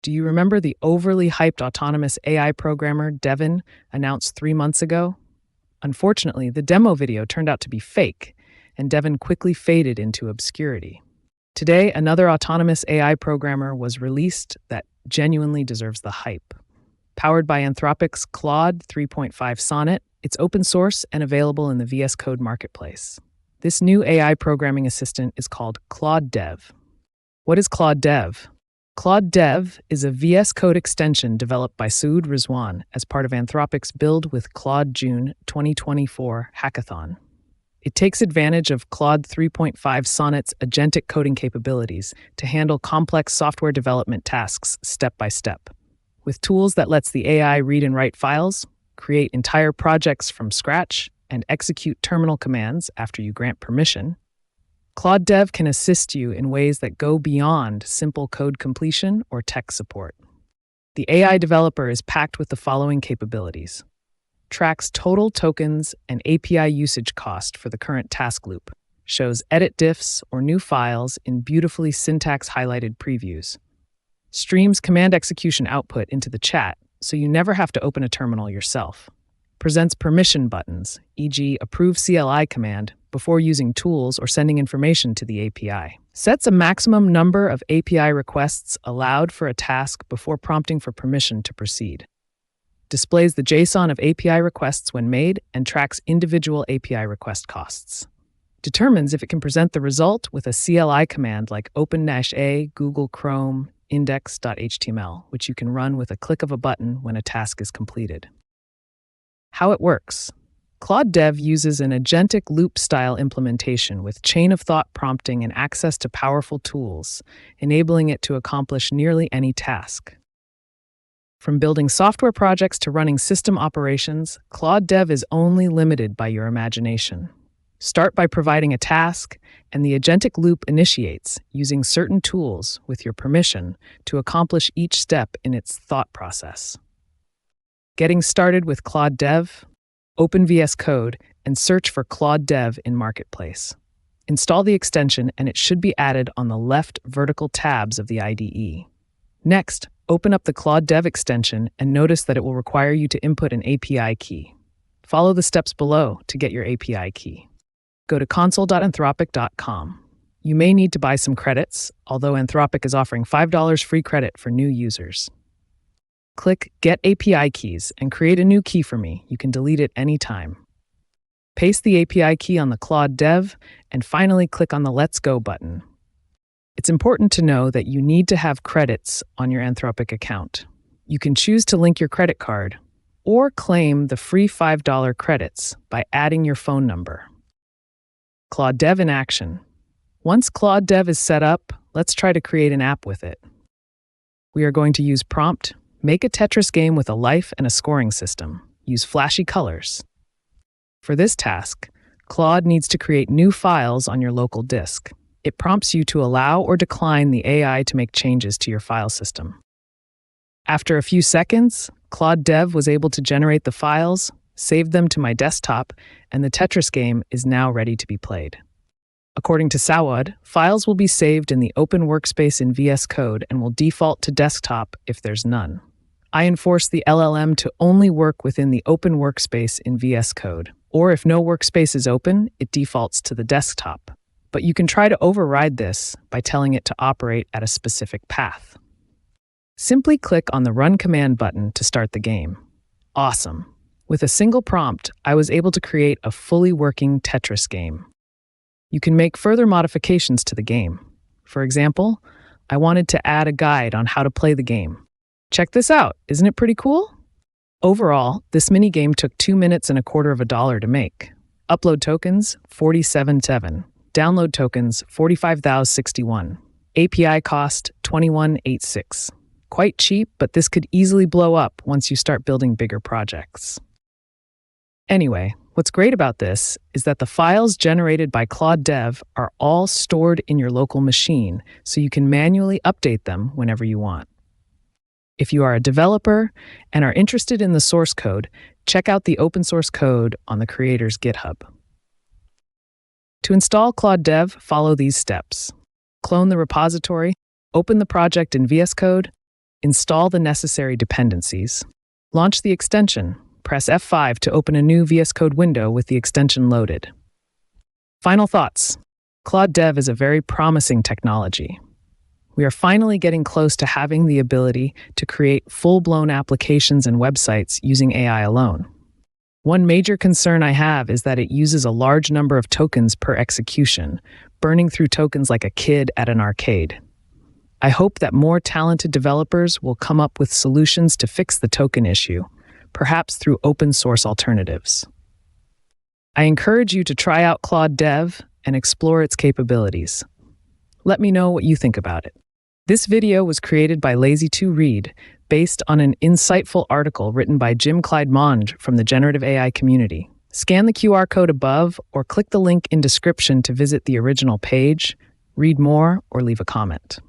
Do you remember the overly hyped autonomous AI programmer Devin announced 3 months ago? Unfortunately, the demo video turned out to be fake, and Devin quickly faded into obscurity. Today, another autonomous AI programmer was released that genuinely deserves the hype. Powered by Anthropic's Claude 3.5 Sonnet, it's open source and available in the VS Code marketplace. This new AI programming assistant is called Claude Dev. What is Claude Dev? Claude Dev is a VS Code extension developed by Saoud Rizwan as part of Anthropic's Build with Claude June 2024 hackathon. It takes advantage of Claude 3.5 Sonnet's agentic coding capabilities to handle complex software development tasks step by step. With tools that lets the AI read and write files, create entire projects from scratch, and execute terminal commands after you grant permission, Claude Dev can assist you in ways that go beyond simple code completion or tech support. The AI developer is packed with the following capabilities: tracks total tokens and API usage cost for the current task loop, shows edit diffs or new files in beautifully syntax-highlighted previews, streams command execution output into the chat so you never have to open a terminal yourself, presents permission buttons, e.g. approve CLI command, before using tools or sending information to the API, sets a maximum number of API requests allowed for a task before prompting for permission to proceed, displays the JSON of API requests when made, and tracks individual API request costs, determines if it can present the result with a CLI command like open-a Google Chrome index.html, which you can run with a click of a button when a task is completed. How it works. Claude Dev uses an agentic loop-style implementation with chain-of-thought prompting and access to powerful tools, enabling it to accomplish nearly any task. From building software projects to running system operations, Claude Dev is only limited by your imagination. Start by providing a task, and the agentic loop initiates, using certain tools, with your permission, to accomplish each step in its thought process. Getting started with Claude Dev? Open VS Code and search for Claude Dev in Marketplace. Install the extension and it should be added on the left vertical tabs of the IDE. Next, open up the Claude Dev extension and notice that it will require you to input an API key. Follow the steps below to get your API key. Go to console.anthropic.com. You may need to buy some credits, although Anthropic is offering $5 free credit for new users. Click Get API Keys and create a new key for me. You can delete it anytime. Paste the API key on the Claude Dev and finally click on the Let's Go button. It's important to know that you need to have credits on your Anthropic account. You can choose to link your credit card or claim the free $5 credits by adding your phone number. Claude Dev in action. Once Claude Dev is set up, let's try to create an app with it. We are going to use prompt. Make a Tetris game with a life and a scoring system. Use flashy colors. For this task, Claude needs to create new files on your local disk. It prompts you to allow or decline the AI to make changes to your file system. After a few seconds, Claude Dev was able to generate the files, saved them to my desktop, and the Tetris game is now ready to be played. According to Saoud, files will be saved in the open workspace in VS Code and will default to desktop if there's none. I enforce the LLM to only work within the open workspace in VS Code, or if no workspace is open, it defaults to the desktop. But you can try to override this by telling it to operate at a specific path. Simply click on the Run Command button to start the game. Awesome! With a single prompt, I was able to create a fully working Tetris game. You can make further modifications to the game. For example, I wanted to add a guide on how to play the game. Check this out, isn't it pretty cool? Overall, this mini-game took 2 minutes and $0.25 to make. Upload tokens, 47.7. Download tokens, 45,061. API cost, 21.86. Quite cheap, but this could easily blow up once you start building bigger projects. Anyway, what's great about this is that the files generated by Claude Dev are all stored in your local machine, so you can manually update them whenever you want. If you are a developer and are interested in the source code, check out the open source code on the creator's GitHub. To install Claude Dev, follow these steps. Clone the repository, open the project in VS Code, Install the necessary dependencies. Launch the extension. Press F5 to open a new VS Code window with the extension loaded. Final thoughts. Claude Dev is a very promising technology. We are finally getting close to having the ability to create full-blown applications and websites using AI alone. One major concern I have is that it uses a large number of tokens per execution, burning through tokens like a kid at an arcade. I hope that more talented developers will come up with solutions to fix the token issue, perhaps through open source alternatives. I encourage you to try out Claude Dev and explore its capabilities. Let me know what you think about it. This video was created by Lazy2Read, based on an insightful article written by Jim Clyde Monge from the generative AI community. Scan the QR code above or click the link in description to visit the original page, read more, or leave a comment.